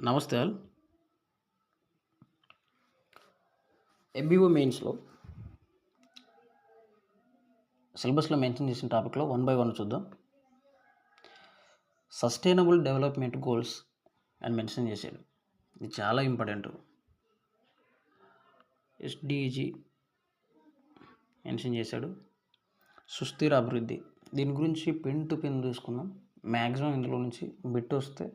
నమస్తే all. MBO మెయిన్స్లో సిలబస్లో మెన్షన్ చేసిన టాపిక్లో 1 by 1 చూద్దాం. సస్టైనబుల్ డెవలప్మెంట్ గోల్స్ అని మెన్షన్ చేశాడు. ఇది చాలా ఇంపార్టెంట్. ఎస్డిజి మెన్షన్ చేశాడు. సుస్థిర అభివృద్ధి, దీని గురించి పెన్ టు పెన్ తీసుకుందాం. మ్యాక్సిమం ఇందులో నుంచి బిట్ వస్తే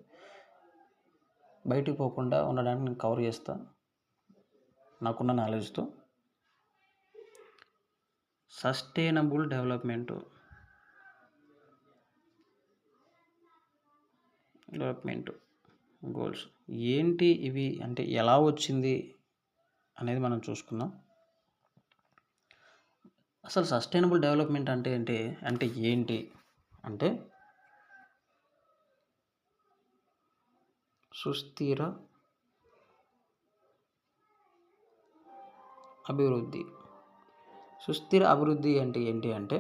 బయటికి పోకుండా ఉండడానికి నేను కవర్ చేస్తా నాకున్న నాలెడ్జ్తో. సస్టైనబుల్ డెవలప్మెంట్ గోల్స్ ఏంటి, ఇవి అంటే ఎలా వచ్చింది అనేది మనం చూసుకుందాం. అసలు సస్టైనబుల్ డెవలప్మెంట్ అంటే ఏంటి అంటే సుస్థిర అభివృద్ధి. సుస్థిర అభివృద్ధి అంటే ఏంటి అంటే,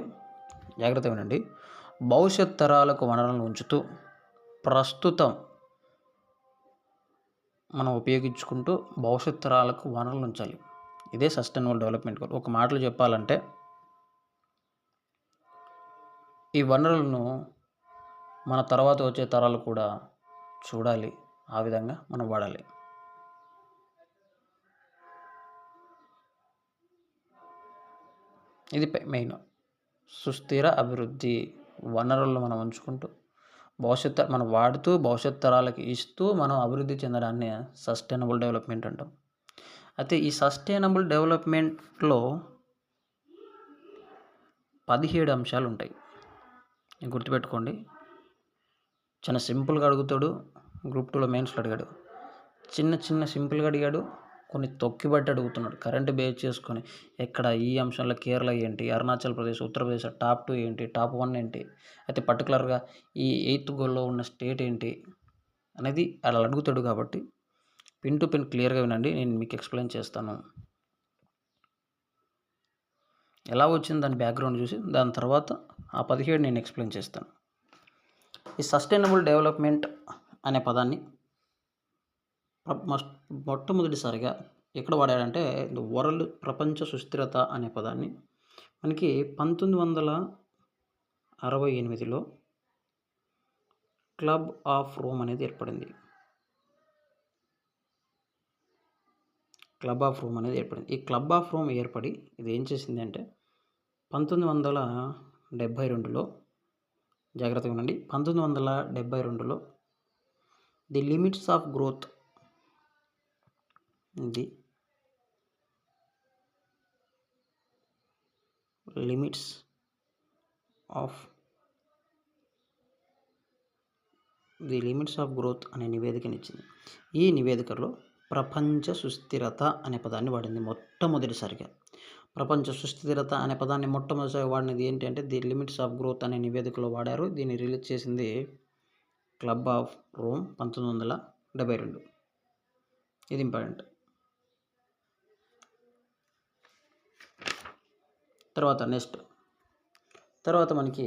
జాగ్రత్త వినండి, భవిష్యత్ తరాలకు వనరులను ఉంచుతూ ప్రస్తుతం మనం ఉపయోగించుకుంటూ భవిష్యత్ తరాలకు వనరులు ఉంచాలి. ఇదే సస్టైనబుల్ డెవలప్మెంట్ గోల్. ఒక మాటలో చెప్పాలంటే ఈ వనరులను మన తర్వాత వచ్చే తరాలు కూడా చూడాలి, ఆ విధంగా మనం వాడాలి. ఇది మెయిన్. సుస్థిర అభివృద్ధి, వనరులను మనం ఉంచుకుంటూ మనం వాడుతూ భవిష్యత్ తరాలకు ఇస్తూ మనం అభివృద్ధి చెందడాన్ని సస్టైనబుల్ డెవలప్మెంట్ అంటాం. అయితే ఈ సస్టైనబుల్ డెవలప్మెంట్లో 17 అంశాలు ఉంటాయి. గుర్తుపెట్టుకోండి. చాలా సింపుల్గా అడుగుతాడు. గ్రూప్ 2లో మెయిన్స్లో అడిగాడు. చిన్న సింపుల్గా అడిగాడు. కొన్ని తొక్కిబట్టి అడుగుతున్నాడు. కరెంటు బేస్ చేసుకొని ఎక్కడ ఈ అంశంలో కేరళ ఏంటి, అరుణాచల్ ప్రదేశ్, ఉత్తరప్రదేశ్ టాప్ 2 ఏంటి, టాప్ 1 ఏంటి, అయితే పర్టికులర్గా ఈ 8th గోల్లో ఉన్న స్టేట్ ఏంటి అనేది అలా అడుగుతాడు. కాబట్టి పిన్ టు పిన్ క్లియర్గా వినండి, నేను మీకు ఎక్స్ప్లెయిన్ చేస్తాను. ఎలా వచ్చింది దాని బ్యాక్గ్రౌండ్ చూసి దాని తర్వాత ఆ 17 నేను ఎక్స్ప్లెయిన్ చేస్తాను. ఈ సస్టైనబుల్ డెవలప్మెంట్ అనే పదాన్ని మొట్టమొదటిసారిగా ఎక్కడ వాడాడంటే, వరల్డ్ ప్రపంచ సుస్థిరత అనే పదాన్ని మనకి 1968లో క్లబ్ ఆఫ్ రోమ్ అనేది ఏర్పడింది. ఈ క్లబ్ ఆఫ్ రోమ్ ఏర్పడి ఇది ఏం చేసింది అంటే 1972లో, జాగ్రత్తగా ఉండండి, 1972లో ది లిమిట్స్ ఆఫ్ గ్రోత్ అనే నివేదికనిచ్చింది. ఈ నివేదికలో ప్రపంచ సుస్థిరత అనే పదాన్ని వాడింది మొట్టమొదటిసారిగా. ప్రపంచ సుస్థిరత అనే పదాన్ని మొట్టమొదటిసారిగా వాడినది ఏంటి అంటే ది లిమిట్స్ ఆఫ్ గ్రోత్ అనే నివేదికలో వాడారు. దీన్ని రిలీజ్ చేసింది క్లబ్ ఆఫ్ రోమ్ 1972. ఇది ఇంపార్టెంట్. తర్వాత మనకి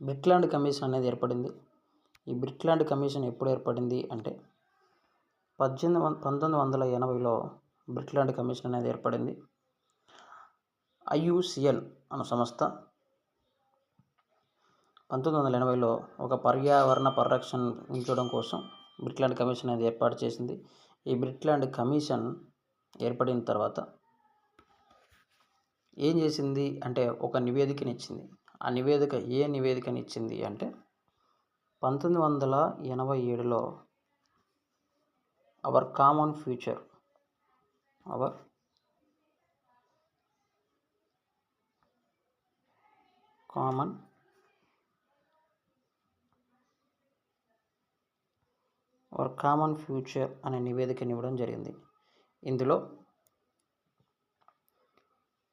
బ్రిట్లాండ్ కమిషన్ అనేది ఏర్పడింది. ఈ బ్రిట్లాండ్ కమిషన్ ఎప్పుడు ఏర్పడింది అంటే 1980లో బ్రిట్లాండ్ కమిషన్ అనేది ఏర్పడింది. IUCN అనే సంస్థ 1980లో ఒక పర్యావరణ పరిరక్షణ ఉంచడం కోసం బ్రిట్లాండ్ కమిషన్ అనేది ఏర్పాటు చేసింది. ఈ బ్రిట్లాండ్ కమిషన్ ఏర్పడిన తర్వాత ఏం చేసింది అంటే ఒక నివేదికనిచ్చింది. ఆ నివేదిక ఏ నివేదికనిచ్చింది అంటే 1987లో అవర్ కామన్ ఫ్యూచర్ అనే నివేదికని ఇవ్వడం జరిగింది. ఇందులో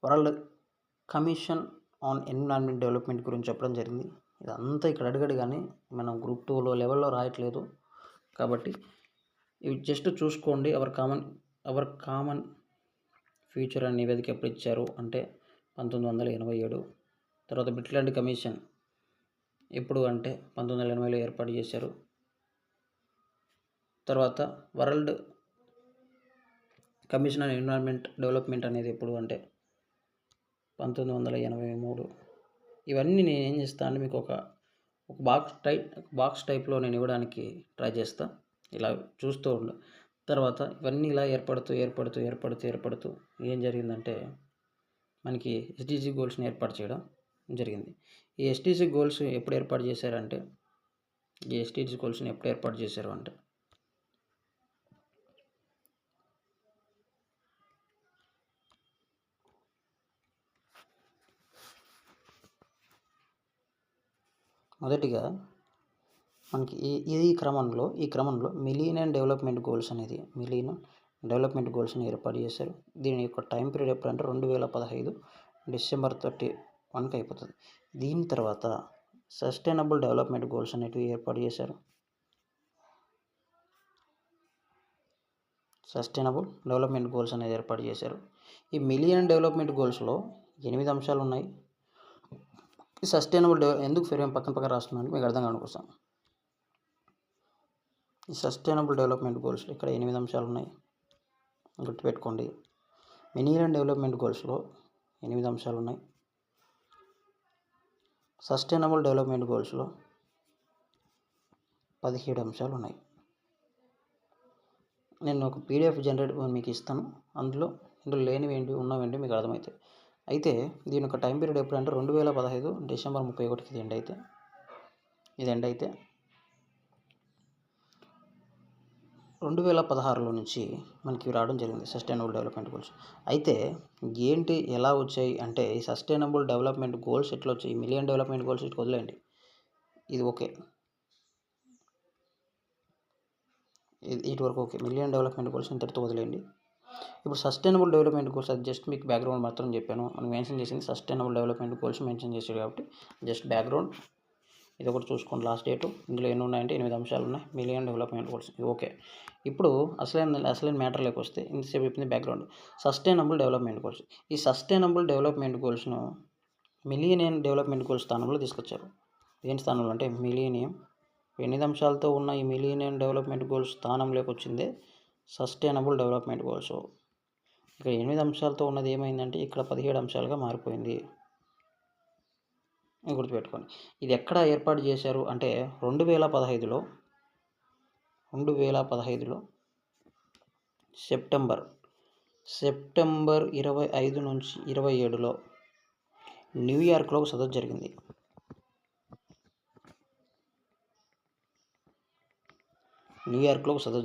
world commission on environment development గురించి చెప్పడం జరిగింది. ఇదంతా ఇక్కడ అడిగాడు, కానీ మనం గ్రూప్ 2లో లెవెల్లో రాయట్లేదు కాబట్టి ఇవి జస్ట్ చూసుకోండి. అవర్ కామన్ ఫ్యూచర్ అనే నివేదిక ఎప్పుడు ఇచ్చారు అంటే 1987. తర్వాత బ్రిట్లాండ్ కమిషన్ ఎప్పుడు అంటే 1980లో ఏర్పాటు చేశారు. తర్వాత world commission on environment development అనేది ఎప్పుడు అంటే 1983. ఇవన్నీ నేను ఏం చేస్తాను అంటే మీకు ఒక బాక్స్ టైప్లో నేను ఇవ్వడానికి ట్రై చేస్తా. ఇలా చూస్తూ ఉండు. తర్వాత ఇవన్నీ ఇలా ఏర్పడుతూ ఏం జరిగిందంటే మనకి ఎస్డిజి గోల్స్ని ఏర్పాటు చేయడం జరిగింది. ఈ ఎస్డిజి గోల్స్ ఎప్పుడు ఏర్పాటు చేశారు అంటే మొదటిగా మనకి ఈ క్రమంలో మిలీనియం డెవలప్మెంట్ గోల్స్ని ఏర్పాటు చేశారు. దీని యొక్క టైం పీరియడ్ ఎప్పుడంటే 2015 డిసెంబర్ 31కి అయిపోతుంది. దీని తర్వాత సస్టైనబుల్ డెవలప్మెంట్ గోల్స్ అనేటివి ఏర్పాటు చేశారు. ఈ మిలియన్ డెవలప్మెంట్ గోల్స్లో 8 అంశాలు ఉన్నాయి. ఈ సస్టైనబుల్ ఎందుకు పక్కన రాస్తున్నాను మీకు అర్థం కావడం కోసం. ఈ సస్టైనబుల్ డెవలప్మెంట్ గోల్స్లో ఇక్కడ 8 అంశాలు ఉన్నాయి, గుర్తుపెట్టుకోండి. మిలియన్ డెవలప్మెంట్ గోల్స్లో 8 అంశాలు ఉన్నాయి. సస్టైనబుల్ డెవలప్మెంట్ గోల్స్లో 17 అంశాలు ఉన్నాయి. నేను ఒక PDF జనరేట్ మీకు ఇస్తాను. ఇందులో లేనివేంటి ఉన్నవేంటి మీకు అర్థమవుతాయి. అయితే దీని యొక్క టైం పీరియడ్ ఎప్పుడంటే 2015 డిసెంబర్ 31కి ఇది ఎండ్ అయితే 2016లో నుంచి మనకి రావడం జరిగింది సస్టైనబుల్ డెవలప్మెంట్ గోల్స్. అయితే ఎలా వచ్చాయి అంటే ఈ సస్టైనబుల్ డెవలప్మెంట్ గోల్స్ ఎట్లా వచ్చాయి? మిలియన్ డెవలప్మెంట్ గోల్స్ ఇట్లా వదిలేయండి, ఇది ఓకే, ఇటు వరకు ఓకే. మిలియన్ డెవలప్మెంట్ గోల్స్ ఇంతటితో వదిలేయండి. ఇప్పుడు సస్టైనబుల్ డెవలప్మెంట్ గోల్స్ అది జస్ట్ మీకు బ్యాక్గ్రౌండ్ మాత్రం చెప్పాను. మనం మెన్షన్ చేసింది సస్టైనబుల్ డెవలప్మెంట్ గోల్స్ మెన్షన్ చేశాడు కాబట్టి జస్ట్ బ్యాక్గ్రౌండ్. ఇది ఒకటి చూసుకోండి, లాస్ట్ డేటు. ఇందులో ఎన్ని ఉన్నాయంటే 8 అంశాలు ఉన్నాయి. మిలియన్ డెవలప్మెంట్ గోల్స్ ఇది ఓకే. ఇప్పుడు అసలైన మ్యాటర్లోకి వస్తే ఇంతసేపు చెప్పింది బ్యాక్గ్రౌండ్. సస్టైనబుల్ డెవలప్మెంట్ గోల్స్, ఈ సస్టైనబుల్ డెవలప్మెంట్ గోల్స్ను మిలీనియం డెవలప్మెంట్ గోల్స్ స్థానంలో తీసుకొచ్చారు. దేని స్థానంలో అంటే మిలీనియం 8 అంశాలతో ఉన్న ఈ మిలీనియం డెవలప్మెంట్ గోల్స్ స్థానంలోకి వచ్చిందే సస్టైనబుల్ డెవలప్మెంట్ గోల్స్. ఇక్కడ 8 అంశాలతో ఉన్నది ఏమైందంటే ఇక్కడ 17 అంశాలుగా మారిపోయింది, గుర్తుపెట్టుకోండి. ఇది ఎక్కడ ఏర్పాటు చేశారు అంటే 2015లో సెప్టెంబర్ 25 నుంచి 27లో న్యూయార్క్లో ఒక సదస్సు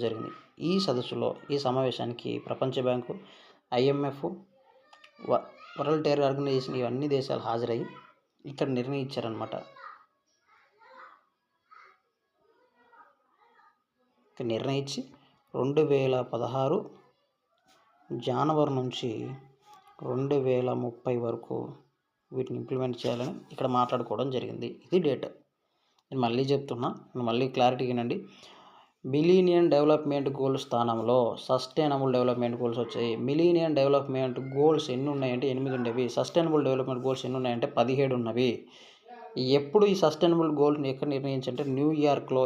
జరిగింది. ఈ సమావేశానికి ప్రపంచ bank, IMF, world trade organisation ఇవన్నీ దేశాలు హాజరయ్యి ఇక్కడ నిర్ణయించారనమాట. నిర్ణయించి 2016 జనవరి నుంచి 2030 వరకు వీటిని ఇంప్లిమెంట్ చేయాలని ఇక్కడ మాట్లాడుకోవడం జరిగింది. ఇది డేట్. నేను మళ్ళీ చెప్తున్నా, మళ్ళీ క్లారిటీ వినండి. మిలీనియం డెవలప్మెంట్ గోల్ స్థానంలో సస్టైనబుల్ డెవలప్మెంట్ గోల్స్ వచ్చాయి. మిలీనియం డెవలప్మెంట్ గోల్స్ ఎన్ని ఉన్నాయంటే 8 ఉండేవి. సస్టైనబుల్ డెవలప్మెంట్ గోల్స్ ఎన్ని ఉన్నాయంటే 17 ఉన్నవి. ఎప్పుడు ఈ సస్టైనబుల్ గోల్ని ఎక్కడ నిర్ణయించంటే న్యూయార్క్లో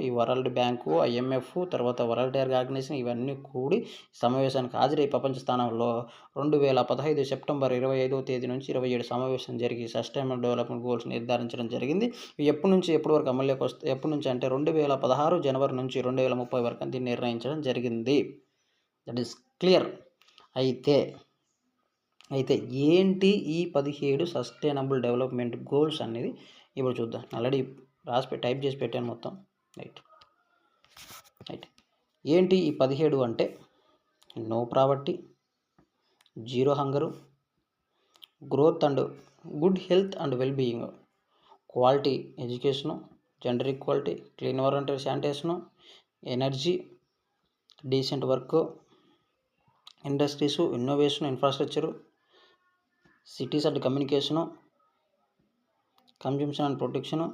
ఈ వరల్డ్ బ్యాంకు, IMF, తర్వాత వరల్డ్ ట్రేడ్ ఆర్గనైజేషన్ ఇవన్నీ కూడి సమావేశానికి హాజరై ప్రపంచ స్థానంలో 2015 సెప్టెంబర్ 25వ తేదీ నుంచి 27 సమావేశం జరిగి సస్టైనబుల్ డెవలప్మెంట్ గోల్స్ నిర్ధారించడం జరిగింది. ఎప్పటి వరకు అమల్లోకి వస్తే ఎప్పటి నుంచి అంటే 2016 జనవరి నుంచి 2030 వరకు దీన్ని నిర్ణయించడం జరిగింది. That is clear. అయితే ఏంటి ఈ 17 సస్టైనబుల్ డెవలప్మెంట్ గోల్స్ అనేది ఇప్పుడు చూద్దాం. ఆల్రెడీ టైప్ చేసి పెట్టాను మొత్తం. రైట్. ఏంటి ఈ 17 అంటే no poverty, zero hunger, growth and good health and wellbeing, quality education, gender equality, clean environment sanitation, energy, decent work, industries, innovation, infrastructure, cities and communication, consumption and protection,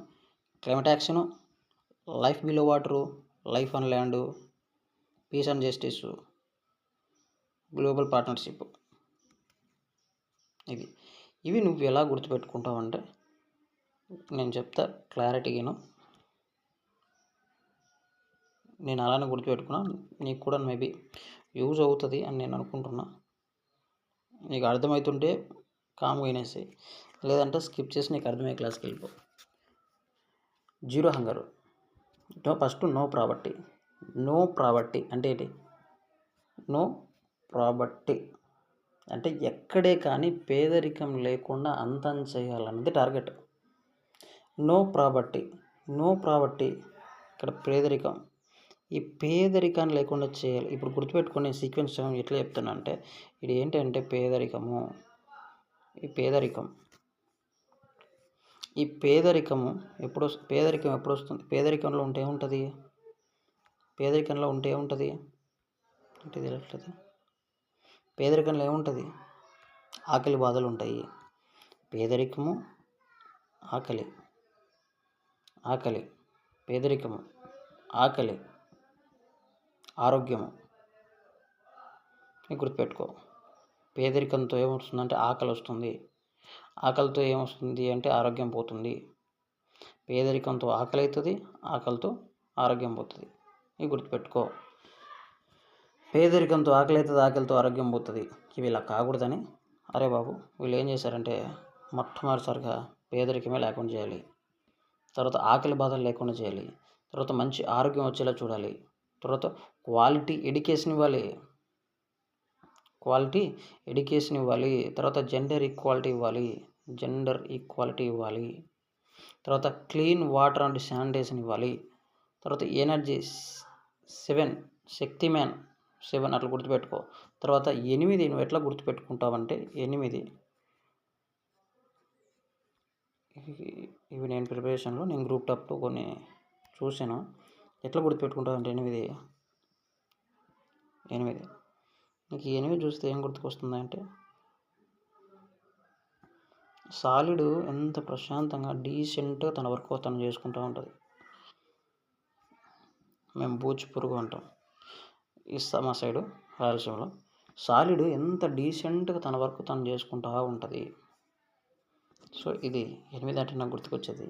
climate action, life below water, life on land, peace and justice, global partnership. ఇవి నువ్వు ఎలా గుర్తుపెట్టుకుంటావు అంటే నేను చెప్తా క్లారిటీగాను. నేను అలానే గుర్తుపెట్టుకున్నా. నీకు కూడా మేబీ యూజ్ అవుతుంది అని నేను అనుకుంటున్నా. నీకు అర్థమవుతుంటే కామ్గా వినేసేయి, లేదంటే స్కిప్ చేసి నీకు అర్థమయ్యే క్లాస్కి వెళ్ళిపో. Zero hunger. First no property. No property అంటే ఏంటి? నో ప్రాపర్టీ అంటే ఎక్కడే కానీ పేదరికం లేకుండా అంతం చేయాలన్నది target. No property. No property ఇక్కడ పేదరికం. ఈ పేదరికాన్ని లేకుండా చేయాలి. ఇప్పుడు గుర్తుపెట్టుకునే సీక్వెన్స్ ఎట్లా చెప్తున్నా అంటే, ఇది ఏంటంటే పేదరికము. ఈ పేదరికం పేదరికం ఎప్పుడు వస్తుంది? పేదరికంలో ఉంటే ఏముంటుంది? పేదరికంలో ఉంటే ఏముంటుంది అంటే తెలియట్లేదు. పేదరికంలో ఏముంటుంది? ఆకలి బాధలు ఉంటాయి. పేదరికము, ఆకలి, పేదరికము, ఆకలి, ఆరోగ్యము. గుర్తుపెట్టుకో. పేదరికంతో ఏమొస్తుందంటే ఆకలి వస్తుంది. ఆకలితో ఏమొస్తుంది అంటే ఆరోగ్యం పోతుంది. పేదరికంతో ఆకలి అవుతుంది, ఆకలితో ఆరోగ్యం పోతుంది. ఇవి గుర్తుపెట్టుకో. పేదరికంతో ఆకలి అవుతుంది, ఆకలితో ఆరోగ్యం పోతుంది. ఇవి ఇలా కాకూడదని అరే బాబు వీళ్ళు ఏం చేశారంటే మొట్టమొదటిసారిగా పేదరికమే లేకుండా చేయాలి, తర్వాత ఆకలి బాధలు లేకుండా చేయాలి, తర్వాత మంచి ఆరోగ్యం వచ్చేలా చూడాలి, తర్వాత క్వాలిటీ ఎడ్యుకేషన్ ఇవ్వాలి, తర్వాత జెండర్ ఈక్వాలిటీ ఇవ్వాలి, తర్వాత క్లీన్ వాటర్ అండ్ శానిటేషన్ ఇవ్వాలి, తర్వాత ఎనర్జీ 7 శక్తిమ్యాన్ 7 అట్లా గుర్తుపెట్టుకో. తర్వాత 8 నువ్వు ఎట్లా గుర్తుపెట్టుకుంటావంటే 8 ఇవి నేను ప్రిపరేషన్లో నేను గ్రూప్ టాప్లో కొన్ని చూసాను. ఎట్లా గుర్తుపెట్టుకుంటావంటే 8 నీకు 8 చూస్తే ఏం గుర్తుకొస్తుందంటే సాలిడ్ ఎంత ప్రశాంతంగా డీసెంట్గా తన వర్క్ తను చేసుకుంటూ ఉంటుంది. మేము బూచి పురుగు అంటాం మా సైడు రాయలసీమలో. సాలిడ్ ఎంత డీసెంట్గా తన వర్క్ తను చేసుకుంటూ ఉంటుంది. సో ఇది 8 అంటే నాకు గుర్తుకొచ్చేది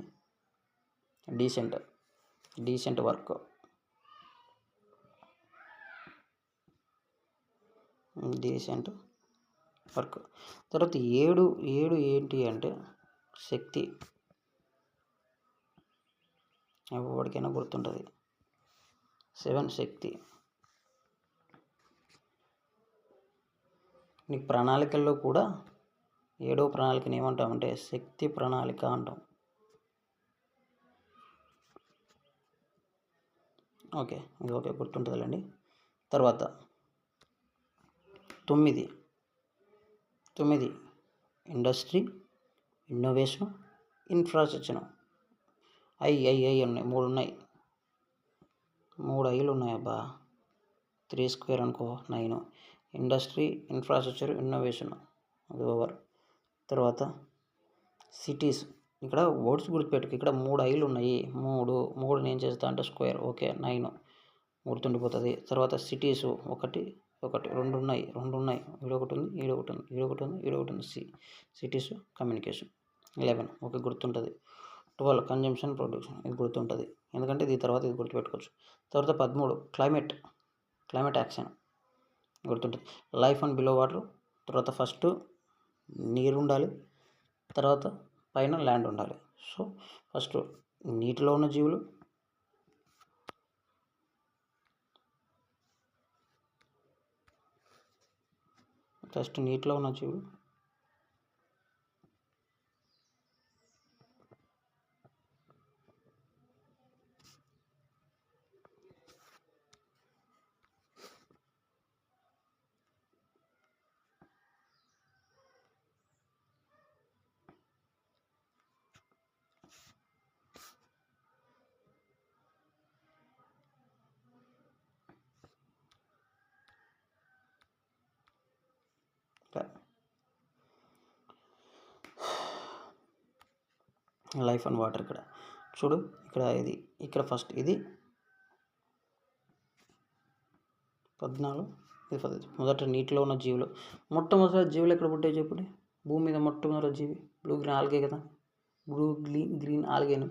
డీసెంట్ వర్క్. తర్వాత 7 ఏంటి అంటే శక్తి. ఎవరికైనా గుర్తుంటుంది. 7 శక్తి. నీకు ప్రణాళికల్లో కూడా 7వ ప్రణాళికని ఏమంటామంటే శక్తి ప్రణాళిక అంటాం. ఓకే గుర్తుంటుందిలేండి. తర్వాత 9 ఇండస్ట్రీ, ఇన్నోవేషన్, ఇన్ఫ్రాస్ట్రక్చర్. ఐ ఉన్నాయి, 3 ఉన్నాయి. 3 ఐలు ఉన్నాయి అబ్బా. 3 స్క్వేర్ అనుకో 9. ఇండస్ట్రీ, ఇన్ఫ్రాస్ట్రక్చర్, ఇన్నోవేషన్ అది ఓవర్. తర్వాత సిటీస్. ఇక్కడ వర్డ్స్ గుర్తుపెట్టుకు. ఇక్కడ 3 ఐలు ఉన్నాయి. 3 నేను చేస్తా అంటే స్క్వేర్. ఓకే 9 గుర్తుండిపోతుంది. తర్వాత సిటీస్ 1 2 ఉన్నాయి. ఈడొకటి ఉంది. Cities communication. 11 ఓకే గుర్తుంటుంది. 12 కన్జంప్షన్, ప్రొడక్షన్ ఇది గుర్తుంటుంది, ఎందుకంటే ఇది తర్వాత ఇది గుర్తుపెట్టుకోవచ్చు. తర్వాత 13 క్లైమేట్ యాక్షన్ గుర్తుంటుంది. Life and below water. తర్వాత ఫస్ట్ నీరు ఉండాలి, తర్వాత పైన ల్యాండ్ ఉండాలి. సో ఫస్ట్ నీటిలో ఉన్న జీవులు, లైఫ్ అండ్ వాటర్. ఇక్కడ చూడు, ఇక్కడ ఫస్ట్ ఇది 14. ఇది మొదట నీటిలో ఉన్న జీవులు. మొట్టమొదటి జీవులు ఎక్కడ పుట్టాయి చెప్పండి? భూమి మీద మొట్టమొదటి జీవి బ్లూ గ్రీన్ ఆల్గే కదా. బ్లూ గ్రీన్ ఆల్గేను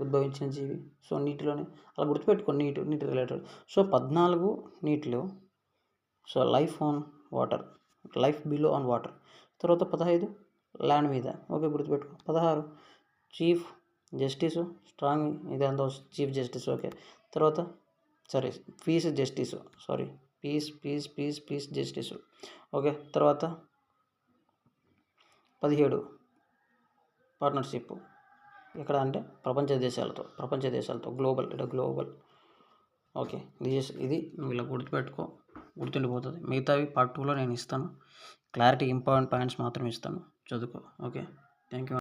ఉద్భవించిన జీవి. సో నీటిలోనే అలా గుర్తుపెట్టుకోండి, నీటి రిలేటెడ్. సో 14 నీటిలో. So life on water, life below on water. తర్వాత 15 ల్యాండ్ మీద. ఓకే, గుర్తుపెట్టుకో. 16 చీఫ్ జస్టిస్, స్ట్రాంగ్ ఇదంతా చీఫ్ జస్టిస్. ఓకే, తర్వాత piece justice, piece justice. Okay, తర్వాత 17 పార్ట్నర్షిప్. ఎక్కడ అంటే ప్రపంచ దేశాలతో గ్లోబల్. ఓకే, ఇది నువ్వు ఇలా గుర్తుపెట్టుకో, గుర్తుండిపోతుంది. మిగతావి పార్ట్ 2లో నేను ఇస్తాను. క్లారిటీ ఇంపార్టెంట్ పాయింట్స్ మాత్రం ఇస్తాను, చదువుకో. Okay, thank you.